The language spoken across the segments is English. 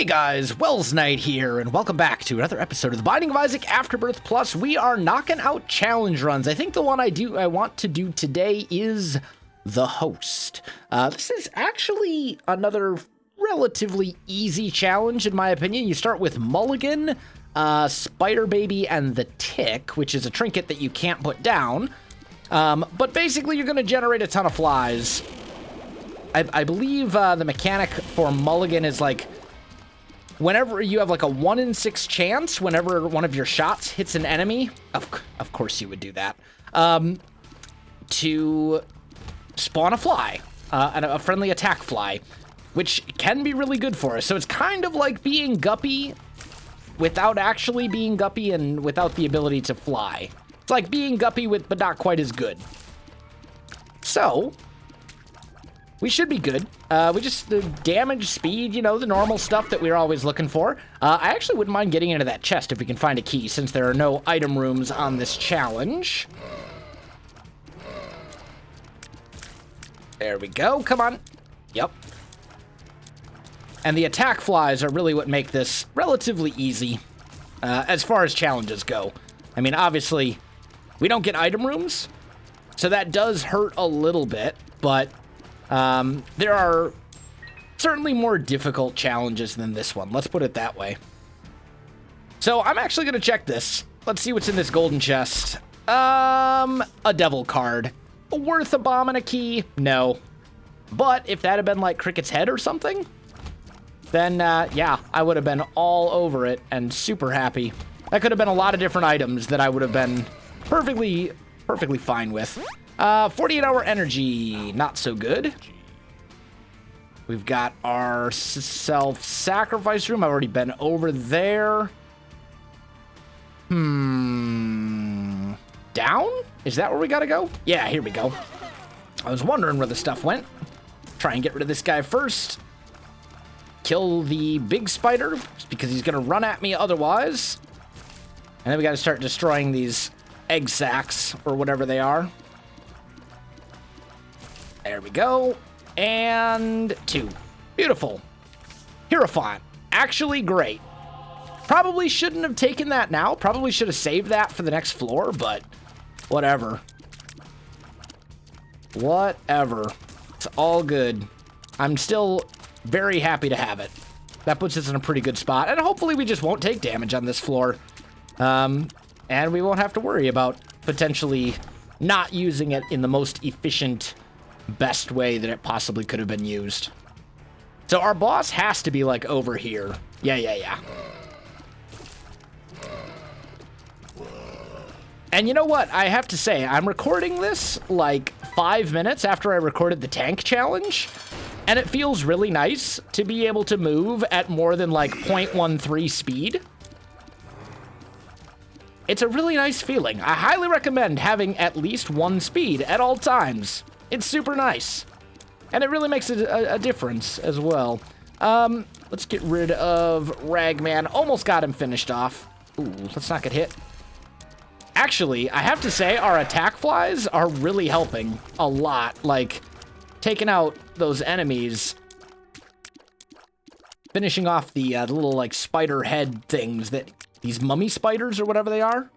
Hey guys, Wells Knight here, and welcome back to another episode of The Binding of Isaac Afterbirth Plus. We are knocking out challenge runs. I think the one I want to do today is the host. This is actually another relatively easy challenge, in my opinion. You start with Mulligan, Spider Baby, and the Tick, which is a trinket that you can't put down. But basically, you're going to generate a ton of flies. I believe the mechanic for Mulligan is like, whenever you have like a 1 in 6 chance, whenever one of your shots hits an enemy, of course you would do that, to spawn a fly, a friendly attack fly, which can be really good for us. So it's kind of like being Guppy without actually being Guppy and without the ability to fly. It's like being Guppy but not quite as good. So we should be good. We just, the damage, speed, you know, the normal stuff that we're always looking for. I actually wouldn't mind getting into that chest if we can find a key, since there are no item rooms on this challenge. There we go. Come on. Yep. And the attack flies are really what make this relatively easy, as far as challenges go. I mean, obviously, we don't get item rooms, so that does hurt a little bit, but there are certainly more difficult challenges than this one. Let's put it that way. So I'm actually going to check this. Let's see what's in this golden chest. A devil card. Worth a bomb and a key? No. But if that had been like Cricket's head or something, then yeah, I would have been all over it and super happy. That could have been a lot of different items that I would have been perfectly fine with. 48-hour energy, not so good. We've got our self-sacrifice room. I've already been over there. Down? Is that where we gotta go? Yeah, here we go. I was wondering where the stuff went. Try and get rid of this guy first. Kill the big spider, because he's gonna run at me otherwise. And then we gotta start destroying these egg sacs, or whatever they are. There we go. And 2. Beautiful. Hierophant. Actually great. Probably shouldn't have taken that now. Probably should have saved that for the next floor, but whatever. Whatever. It's all good. I'm still very happy to have it. That puts us in a pretty good spot. And hopefully we just won't take damage on this floor. And we won't have to worry about potentially not using it in the most efficient, best way that it possibly could have been used. So our boss has to be like over here. Yeah. And you know what? I have to say, I'm recording this like 5 minutes after I recorded the tank challenge, and it feels really nice to be able to move at more than like 0.13 speed. It's a really nice feeling. I highly recommend having at least 1 speed at all times. It's super nice. And it really makes a difference as well. Let's get rid of Ragman. Almost got him finished off. Ooh, let's not get hit. Actually, I have to say, our attack flies are really helping a lot. Like, taking out those enemies. Finishing off the little, like, spider head things that... These mummy spiders or whatever they are.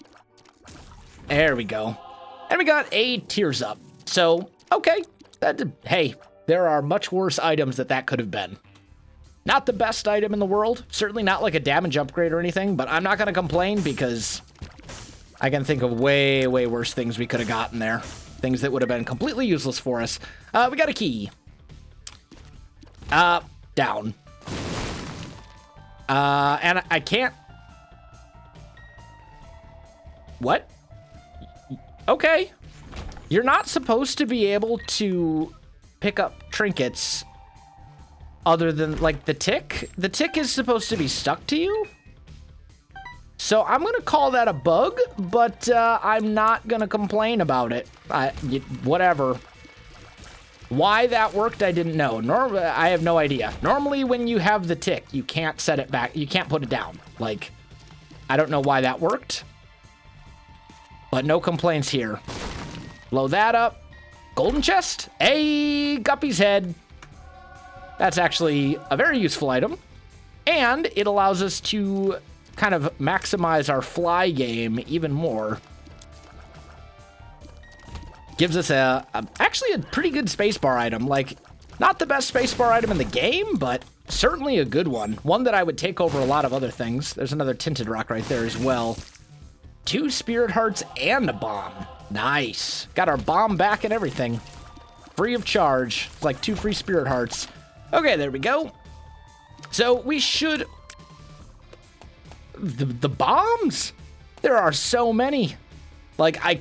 There we go. And we got a tears up. So, okay. Hey, there are much worse items that could have been. Not the best item in the world. Certainly not like a damage upgrade or anything. But I'm not going to complain because I can think of way worse things we could have gotten there. Things that would have been completely useless for us. We got a key. Down. And I can't... What? Okay. You're not supposed to be able to pick up trinkets other than, like, the tick. The tick is supposed to be stuck to you. So I'm going to call that a bug, but I'm not going to complain about it. Whatever. Why that worked, I didn't know. I have no idea. Normally, when you have the tick, you can't set it back. You can't put it down. Like, I don't know why that worked. But no complaints here. Blow that up. Golden chest. Hey, Guppy's head. That's actually a very useful item. And it allows us to kind of maximize our fly game even more. Gives us actually a pretty good spacebar item. Like, not the best spacebar item in the game, but certainly a good one. One that I would take over a lot of other things. There's another tinted rock right there as well. 2 spirit hearts and a bomb. Nice. Got our bomb back and everything. Free of charge. It's like 2 free spirit hearts. Okay, there we go. So we should... The bombs? There are so many. Like, I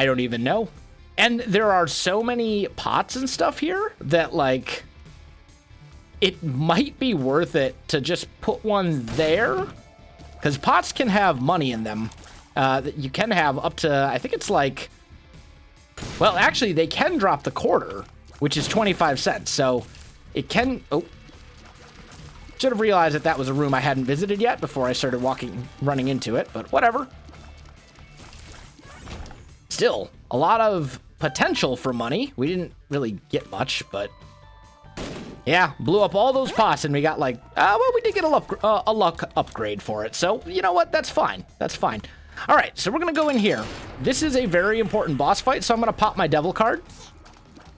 don't even know. And there are so many pots and stuff here that, like, it might be worth it to just put one there. Because pots can have money in them. You can have up to, I think it's like, well, actually, they can drop the quarter, which is 25 cents. So it can, should have realized that that was a room I hadn't visited yet before I started running into it, but whatever. Still, a lot of potential for money. We didn't really get much, but yeah, blew up all those pots and we got like, well, we did get a luck upgrade for it. So, you know what? That's fine. That's fine. All right, so we're going to go in here. This is a very important boss fight, so I'm going to pop my devil card.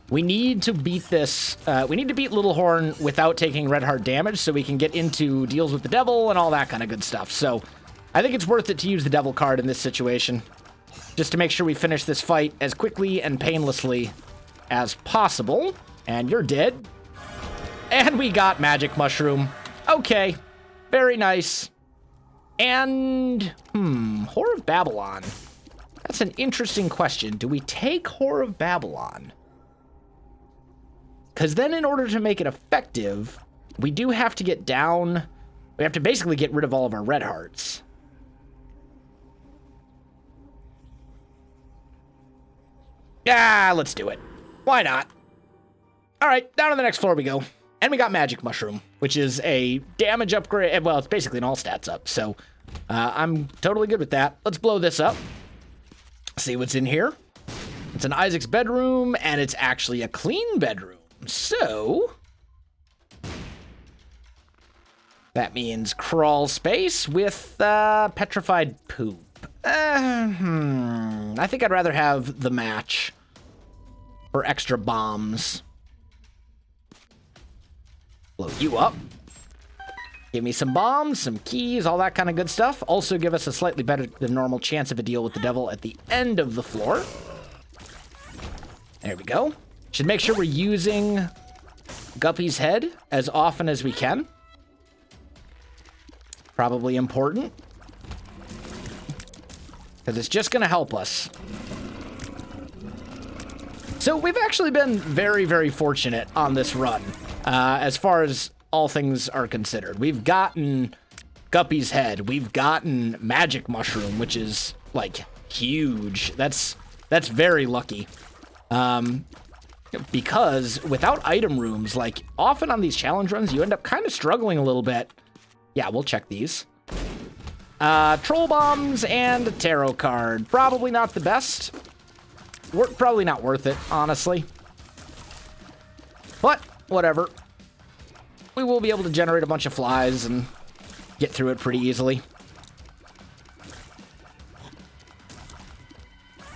We need to beat this. We need to beat Little Horn without taking red heart damage so we can get into deals with the devil and all that kind of good stuff. So I think it's worth it to use the devil card in this situation, just to make sure we finish this fight as quickly and painlessly as possible. And you're dead. And we got magic mushroom. Okay, very nice. And, Whore of Babylon. That's an interesting question. Do we take Whore of Babylon? Because then in order to make it effective, we do have to get down... We have to basically get rid of all of our red hearts. Yeah, let's do it. Why not? All right, down to the next floor we go. And we got Magic Mushroom, which is a damage upgrade. Well, it's basically an all stats up, so I'm totally good with that. Let's blow this up. See what's in here. It's an Isaac's bedroom, and it's actually a clean bedroom. So that means crawl space with petrified poop. I think I'd rather have the match for extra bombs. Blow you up. Give me some bombs, some keys, all that kind of good stuff. Also give us a slightly better than normal chance of a deal with the devil at the end of the floor. There we go. Should make sure we're using Guppy's head as often as we can. Probably important. Because it's just going to help us. So we've actually been very, very fortunate on this run. As far as all things are considered. We've gotten Guppy's head. We've gotten Magic Mushroom, which is, like, huge. That's very lucky. Because without item rooms, like, often on these challenge runs, you end up kind of struggling a little bit. Yeah, we'll check these. Troll bombs and a tarot card. Probably not the best. Probably not worth it, honestly. But, whatever. We will be able to generate a bunch of flies and get through it pretty easily.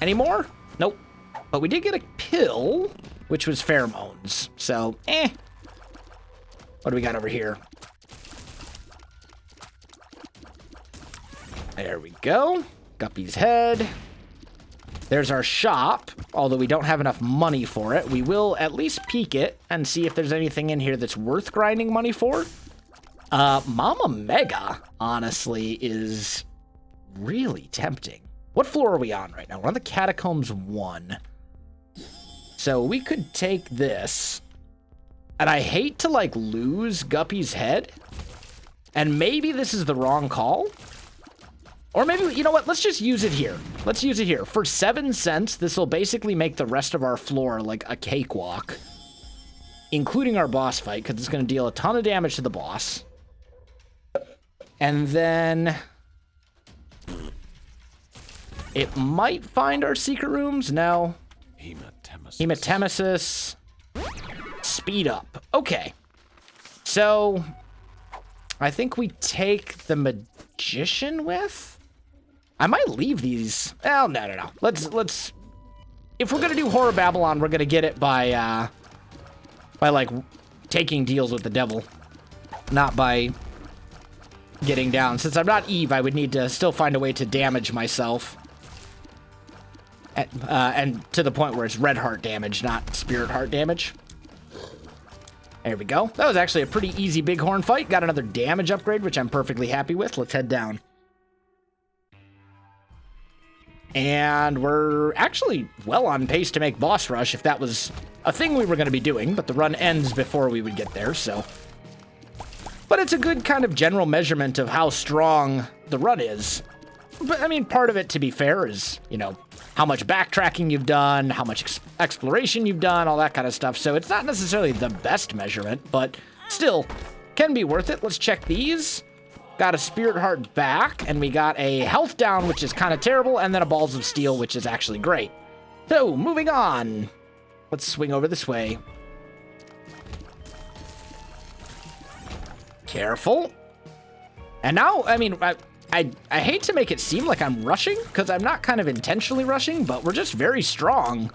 Any more? Nope. But we did get a pill, which was pheromones. So, What do we got over here? There we go. Guppy's head. There's our shop, although we don't have enough money for it. We will at least peek it and see if there's anything in here that's worth grinding money for. Mama Mega, honestly, is really tempting. What floor are we on right now? We're on the Catacombs 1. So we could take this. And I hate to, like, lose Guppy's head. And maybe this is the wrong call. Or maybe, you know what? Let's just use it here. Let's use it here. For 7 cents, this will basically make the rest of our floor like a cakewalk. Including our boss fight, because it's going to deal a ton of damage to the boss. And then... it might find our secret rooms. No. Hematemesis. Speed up. Okay. So... I think we take the magician with? I might leave these. Oh, no. Let's. If we're gonna do Horror Babylon, we're gonna get it by like taking deals with the devil, not by getting down. Since I'm not Eve, I would need to still find a way to damage myself, and to the point where it's red heart damage, not spirit heart damage. There we go. That was actually a pretty easy bighorn fight. Got another damage upgrade, which I'm perfectly happy with. Let's head down. And we're actually well on pace to make boss rush if that was a thing we were going to be doing, but the run ends before we would get there, so. But it's a good kind of general measurement of how strong the run is. But, I mean, part of it, to be fair, is, you know, how much backtracking you've done, how much exploration you've done, all that kind of stuff. So it's not necessarily the best measurement, but still can be worth it. Let's check these. Got a spirit heart back, and we got a health down, which is kind of terrible, and then a balls of steel, which is actually great. So, moving on. Let's swing over this way. Careful. And now, I mean, I hate to make it seem like I'm rushing, because I'm not kind of intentionally rushing, but we're just very strong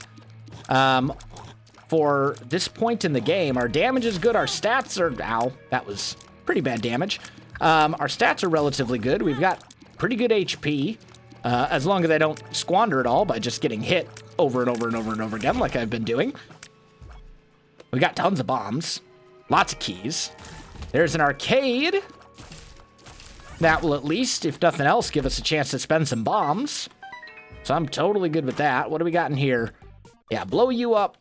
for this point in the game. Our damage is good. Our stats are... Ow, that was pretty bad damage. Our stats are relatively good. We've got pretty good HP, as long as I don't squander it all by just getting hit over and over and over and over again like I've been doing. We got tons of bombs, lots of keys. There's an arcade. That will at least, if nothing else, give us a chance to spend some bombs. So I'm totally good with that. What do we got in here? Yeah, blow you up,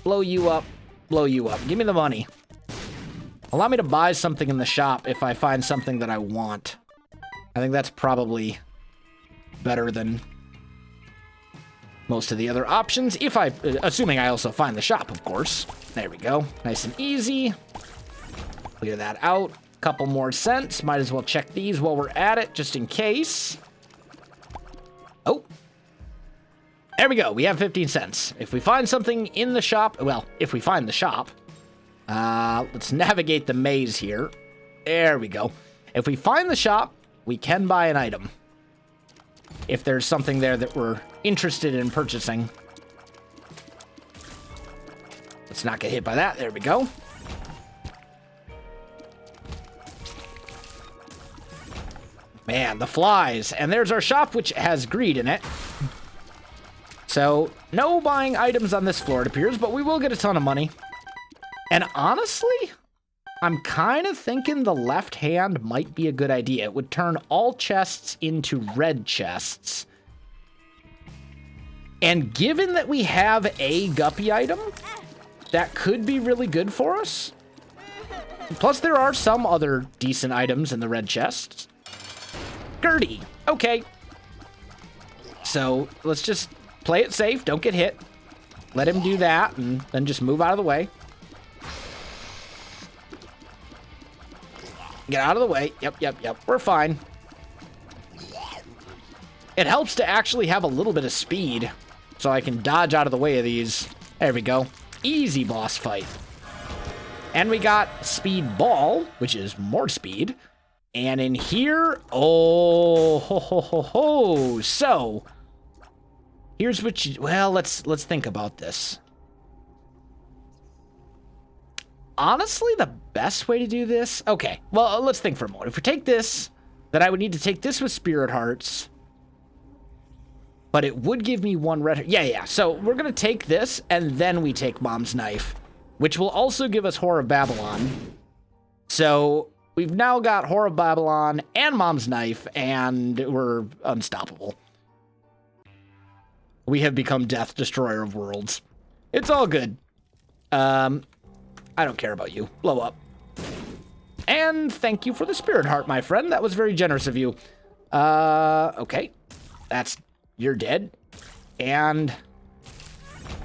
blow you up, blow you up. Give me the money. Allow me to buy something in the shop if I find something that I want. I think that's probably better than most of the other options. Assuming I also find the shop, of course. There we go. Nice and easy. Clear that out. Couple more cents. Might as well check these while we're at it, just in case. Oh. There we go. We have 15 cents. If we find something in the shop, well, if we find the shop, let's navigate the maze here. There we go. If we find the shop, we can buy an item. If there's something there that we're interested in purchasing. Let's not get hit by that. There we go. Man, the flies. And there's our shop, which has greed in it. So, no buying items on this floor, it appears, but we will get a ton of money. And honestly, I'm kind of thinking the left hand might be a good idea. It would turn all chests into red chests. And given that we have a guppy item, that could be really good for us. Plus, there are some other decent items in the red chests. Gertie. Okay. So, let's just play it safe. Don't get hit. Let him do that, and then just move out of the way. Get out of the way. Yep. We're fine. It helps to actually have a little bit of speed, so I can dodge out of the way of these. There we go. Easy boss fight. And we got Speed Ball, which is more speed. And in here, oh, ho, ho, ho, ho. So, here's what you, well, let's think about this. Honestly, the best way to do this, okay, well, let's think for a moment. If we take this, then I would need to take this with Spirit Hearts, but it would give me one red, yeah. So we're going to take this, and then we take Mom's Knife, which will also give us Horror of Babylon. So we've now got Horror of Babylon and Mom's Knife, and we're unstoppable. We have become Death, Destroyer of Worlds. It's all good. I don't care about you. Blow up. And thank you for the Spirit Heart, my friend. That was very generous of you. Okay. You're dead. And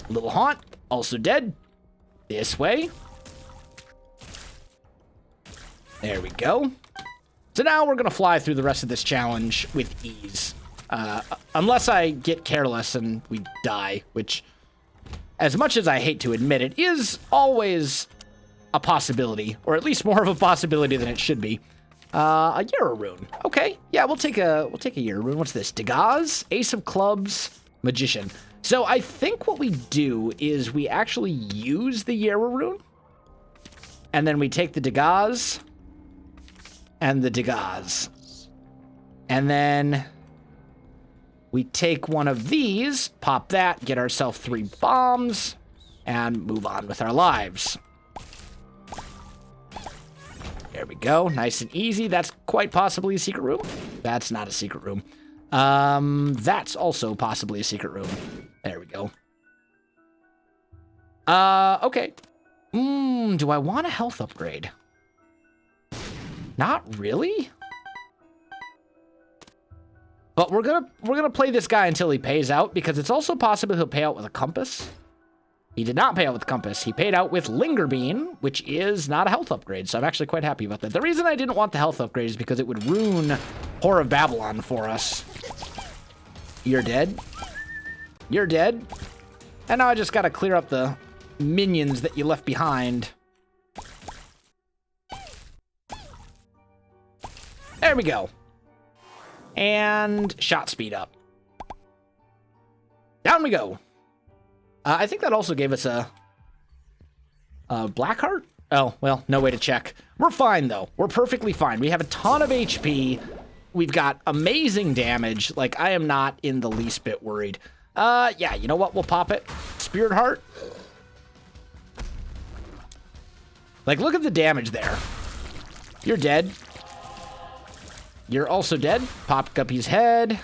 Little Haunt, also dead. This way. There we go. So now we're going to fly through the rest of this challenge with ease. Unless I get careless and we die, which, as much as I hate to admit it, is always a possibility, or at least more of a possibility than it should be. A Yarrow rune. Okay, yeah, we'll take a Yarrow rune. What's this? Dagaz, Ace of Clubs, Magician. So I think what we do is we actually use the Yarrow rune, and then we take the Dagaz and the Dagaz, and then we take one of these, pop that, get ourselves 3 bombs, and move on with our lives. There we go. Nice and easy. That's quite possibly a secret room. That's not a secret room. That's also possibly a secret room. There we go. Okay. Do I want a health upgrade? Not really. But we're gonna play this guy until he pays out, because it's also possible he'll pay out with a compass. He did not pay out with compass. He paid out with Linger Bean, which is not a health upgrade, so I'm actually quite happy about that. The reason I didn't want the health upgrade is because it would ruin Whore of Babylon for us. You're dead. You're dead. And now I just gotta clear up the minions that you left behind. There we go. And shot speed up. Down we go. I think that also gave us a black heart. Oh, well, no way to check. We're fine, though. We're perfectly fine. We have a ton of HP. We've got amazing damage. Like, I am not in the least bit worried. Yeah, you know what? We'll pop it. Spirit Heart. Like, look at the damage there. You're dead. You're also dead. Pop Guppy's head.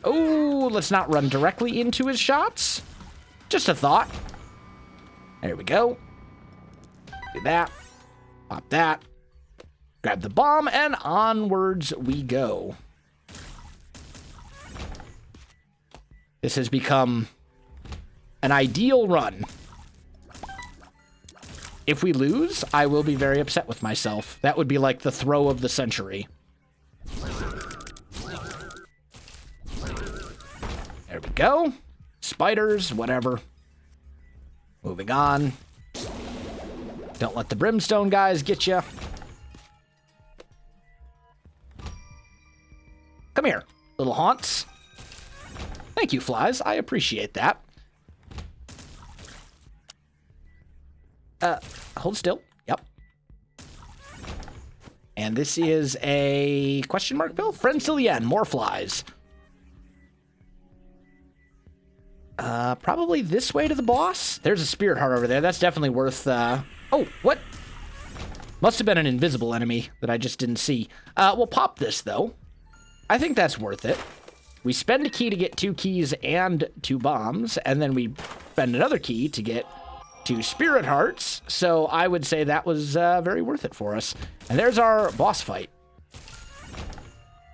Oh, let's not run directly into his shots. Just a thought. There we go. Do that. Pop that. Grab the bomb, and onwards we go. This has become an ideal run. If we lose, I will be very upset with myself. That would be like the throw of the century. There we go. Spiders, whatever. Moving on. Don't let the brimstone guys get you. Come here, little haunts. Thank you, flies. I appreciate that. Hold still. Yep. And this is a question mark bill? Friends till the end. More flies. Probably this way to the boss. There's a spirit heart over there. That's definitely worth, Oh, what? Must have been an invisible enemy that I just didn't see. We'll pop this, though. I think that's worth it. We spend a key to get 2 keys and 2 bombs, and then we spend another key to get 2 spirit hearts. So I would say that was very worth it for us. And there's our boss fight.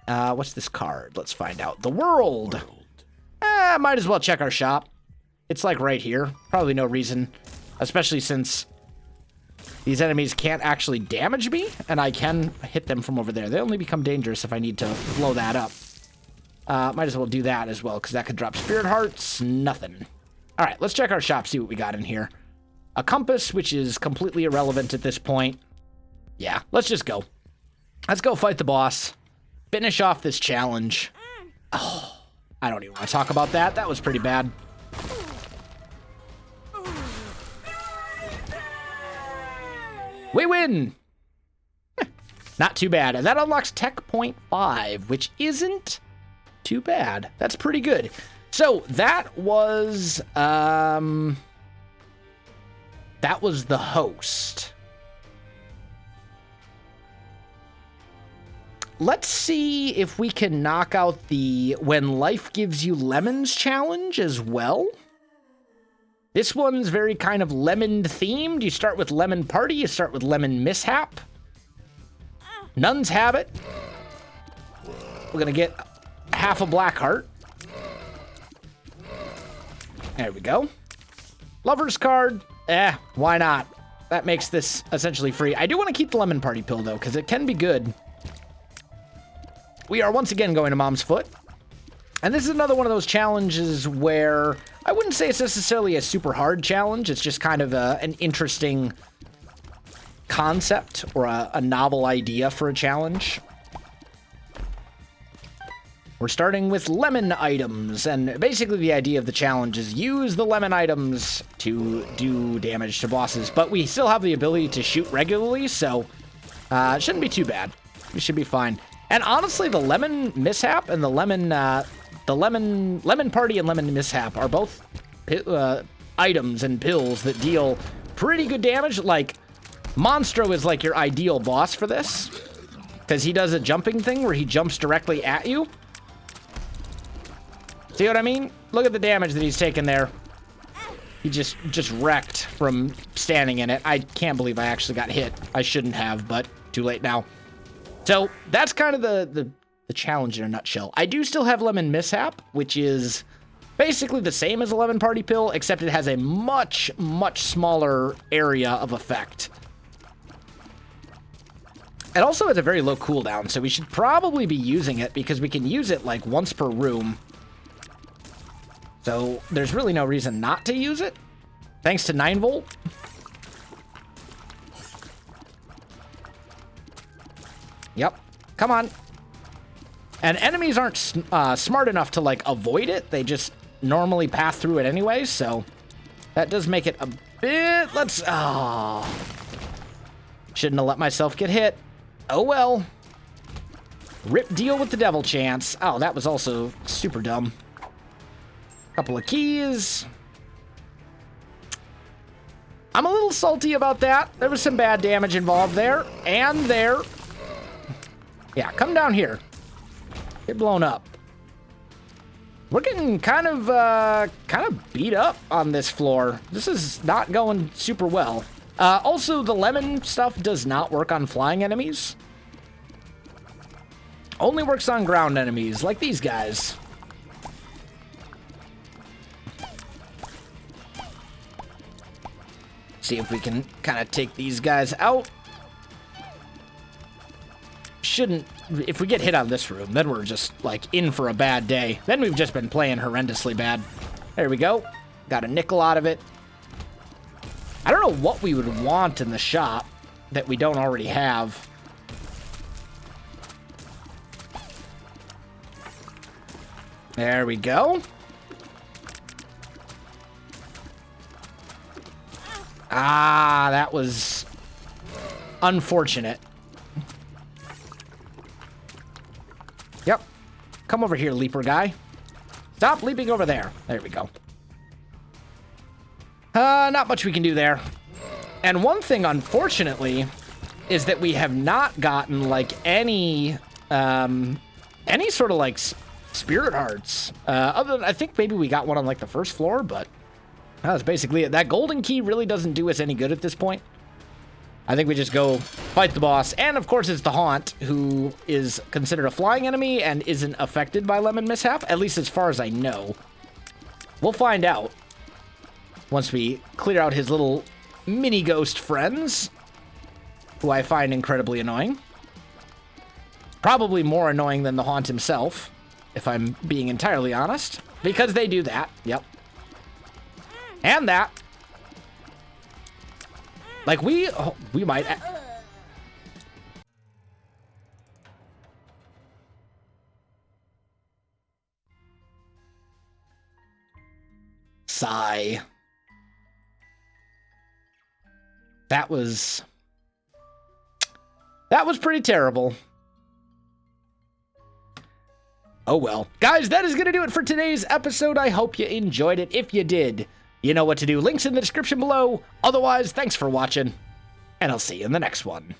What's this card? Let's find out. The World. Might as well check our shop. It's like right here. Probably no reason, especially since these enemies can't actually damage me, and I can hit them from over there. They only become dangerous if I need to blow that up. Might as well do that as well, because that could drop spirit hearts. Nothing. All right, let's check our shop, see what we got in here. A compass, which is completely irrelevant at this point. Yeah, let's just go. Let's go fight the boss. Finish off this challenge. Oh, I don't even want to talk about that. That was pretty bad. We win! Not too bad. And that unlocks Tech Point 5, which isn't too bad. That's pretty good. So that was the host. Let's see if we can knock out the When Life Gives You Lemons challenge as well. This one's very kind of lemon themed. You start with Lemon Party, you start with Lemon Mishap. Nun's Habit. We're gonna get half a black heart. There we go. Lover's card. Why not? That makes this essentially free. I do want to keep the Lemon Party pill, though, because it can be good. We are once again going to Mom's Foot. And this is another one of those challenges where I wouldn't say it's necessarily a super hard challenge. It's just kind of an interesting concept or a novel idea for a challenge. We're starting with lemon items, and basically the idea of the challenge is use the lemon items to do damage to bosses, but we still have the ability to shoot regularly, so it shouldn't be too bad. We should be fine. And honestly, the lemon mishap and the lemon party and lemon mishap are both items and pills that deal pretty good damage. Like, Monstro is like your ideal boss for this, because he does a jumping thing where he jumps directly at you. See what I mean? Look at the damage that he's taken there. He just wrecked from standing in it. I can't believe I actually got hit. I shouldn't have, but too late now. So that's kind of the challenge in a nutshell. I do still have Lemon Mishap, which is basically the same as a Lemon Party Pill, except it has a much, much smaller area of effect. It also has a very low cooldown, so we should probably be using it because we can use it like once per room. So there's really no reason not to use it, thanks to 9 volt. Yep, come on. And enemies aren't smart enough to like avoid it. They just normally pass through it anyway, so that does make it a bit, shouldn't have let myself get hit. Oh well. Rip deal with the devil chance. Oh, that was also super dumb. Couple of keys. I'm a little salty about that. There was some bad damage involved there. And there. Yeah, come down here. Get blown up. We're getting kind of beat up on this floor. This is not going super well. Also, the lemon stuff does not work on flying enemies. Only works on ground enemies, like these guys. See if we can kind of take these guys out. Shouldn't... If we get hit on this room, then we're just, like, in for a bad day. Then we've just been playing horrendously bad. There we go. Got a nickel out of it. I don't know what we would want in the shop that we don't already have. There we go. Ah, that was unfortunate. Yep. Come over here, leaper guy. Stop leaping over there. There we go. Not much we can do there. And one thing, unfortunately, is that we have not gotten, like, any sort of, like, spirit hearts. Other than, I think maybe we got one on, like, the first floor, but that's basically it. That golden key really doesn't do us any good at this point. I think we just go fight the boss. And, of course, it's the Haunt, who is considered a flying enemy and isn't affected by Lemon Mishap, at least as far as I know. We'll find out once we clear out his little mini-ghost friends, who I find incredibly annoying. Probably more annoying than the Haunt himself, if I'm being entirely honest, because they do that. Yep. And that. Like, we might... Sigh. That was pretty terrible. Oh well. Guys, that is going to do it for today's episode. I hope you enjoyed it. If you did, you know what to do. Links in the description below. Otherwise, thanks for watching, and I'll see you in the next one.